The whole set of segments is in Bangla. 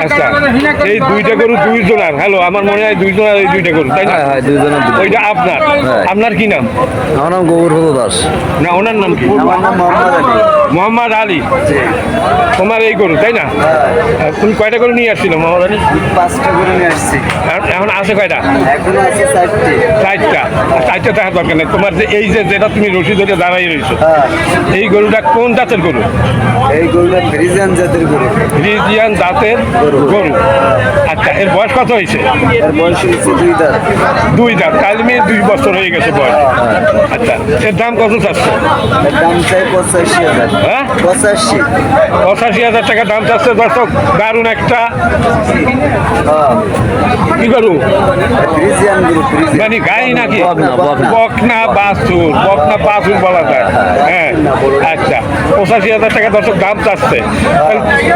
আচ্ছা, এই দুইটা গরু দুইজনার। হ্যালো, আমার মনে হয় দুইজনার এই দুইটা গরু, তাই না? ওইটা আপনার। আপনার কি নাম? আমার নাম গৌরহদ দাস। না, ওনার নাম কি? আমার নাম মোহাম্মদ আলী। মোহাম্মদ আলী। তোমার এই গরু, তাই না? তুমি কয়টা গরু নিয়ে আসছিল মোহাম্মদ আলী? 5টা করে নিয়ে আসছি। এখন আছে কয়টা? এখন আছে 4টি। 4টা। 4টা দেখার দরকার নেই। তোমার যে এই যে যেটা তুমি রশি ধরে দাঁড়াই রয়েছো, এই গরুটা কোন জাতের গরু? এই গরুটা ফ্রিজিয়ান জাতের গরু। ফ্রিজিয়ান জাতের গরু। আচ্ছা, এর বয়স কত হয়েছে? এর বয়স হচ্ছে 2 দাঁত। 2 দাঁত। কাল মেয়ে 2 বছর হয়ে গেছে বয়স। আচ্ছা, এর দাম কত চাচ্ছে? এর দাম চাই 85,000। হ্যাঁ, 85। 85,000 টাকা দাম চাচ্ছে। দর্শক, দারুণ একটা কি গরু? ফ্রিজিয়ান গরু। ফ্রিজিয়ান মানে গাই নাকি? বকনা। বকনা বাছুর। বকনা বাছুর বলা যায়। হ্যাঁ, আচ্ছা, 85,000 টাকা দর্শক দাম চাচ্ছে।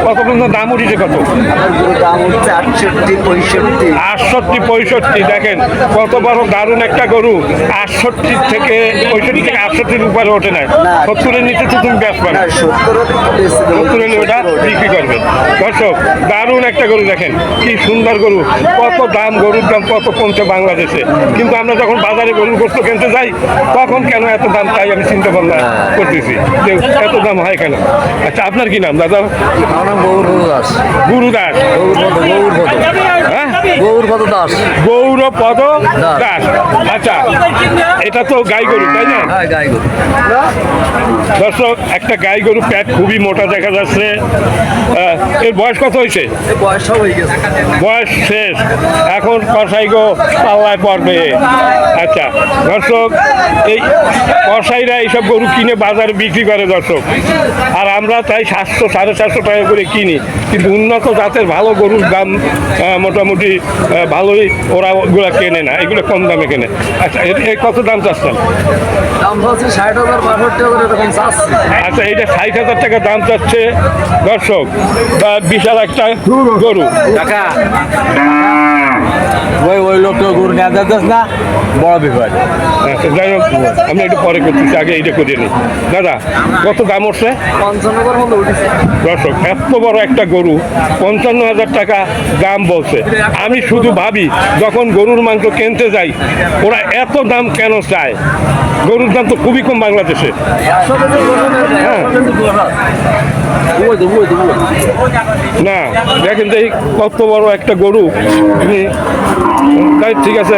কত পর্যন্ত দাম উঠেছে কত? আমার গরুর দাম হচ্ছে 68, 65। 68, 65। দেখেন কত বড় দারুণ একটা গরু। 68 থেকে 65 থেকে 68 উপরে ওঠে না। 70-এর নিচে তো তুমি ব্যস্ত পাবে। না, 70 হলে ওটা বিক্রি করবে। দর্শক, দারুণ একটা গরু। দেখেন কি সুন্দর গরু। কত দাম, গরুর দাম কত কমছে বাংলাদেশে। কিন্তু আমরা যখন বাজারে গরুর গোস্ত কিনতে যাই, তখন কেন এত দাম, তাই আমি চিন্তা ভাবনা করতেছি যে এত দাম হয় কেন। আচ্ছা, আপনার কি নাম দাদা? আমার নাম গৌরহদ দাস। গুরু দাস। হ্যাঁ, গৌরহদ দাস। গৌরপদ দাস। আচ্ছা, এটা তো গাই গরু, তাই না? হ্যাঁ, গাই গরু। দর্শক, একটা গাই গরু, প্যাট খুবই মোটা দেখা যাচ্ছে। এর বয়স কত হয়েছে? বয়স হয়ে গেছে। বয়স শেষ, এখন কসাই গো পাল্লায় পড়বে। আচ্ছা দর্শক, এই কসাইরা এইসব গরু কিনে বাজারে বিক্রি করে দর্শক, আর আমরা তাই 700, 750 টাকা করে কিনি। কিন্তু উন্নত জাতের ভালো গরুর দাম মোটামুটি ভালোই, ওরা ওগুলো কেনে না, এগুলো কম দামে কেনে। আচ্ছা, এর কত দাম চাচ্ছেন? দাম হচ্ছে 60,000, 62,000 এরকম চাচ্ছি। আচ্ছা, এইটা 60,000 টাকা দাম চাচ্ছে দর্শক। বিশাল একটা গরু। টাকা ওই লোকটা গরু নিয়ে যাচ্ছিস না, বড় বিপদ। আচ্ছা, যাই হোক, আমি একটু পরে করতেছি, আগে এইটা করে নিই। দাদা, কত দাম উঠছে? 55 মতো উঠেছে। দর্শক, এত বড় একটা গরু 55,000 টাকা দাম বলছে। আমি শুধু ভাবি, যখন গরুর মাংস কিনতে যাই, ওরা এত দাম কেন চায়? গরুর দাম তো খুবই কম বাংলাদেশে। হ্যাঁ, না দেখেন যে কত বড় একটা গরু। তাই ঠিক আছে।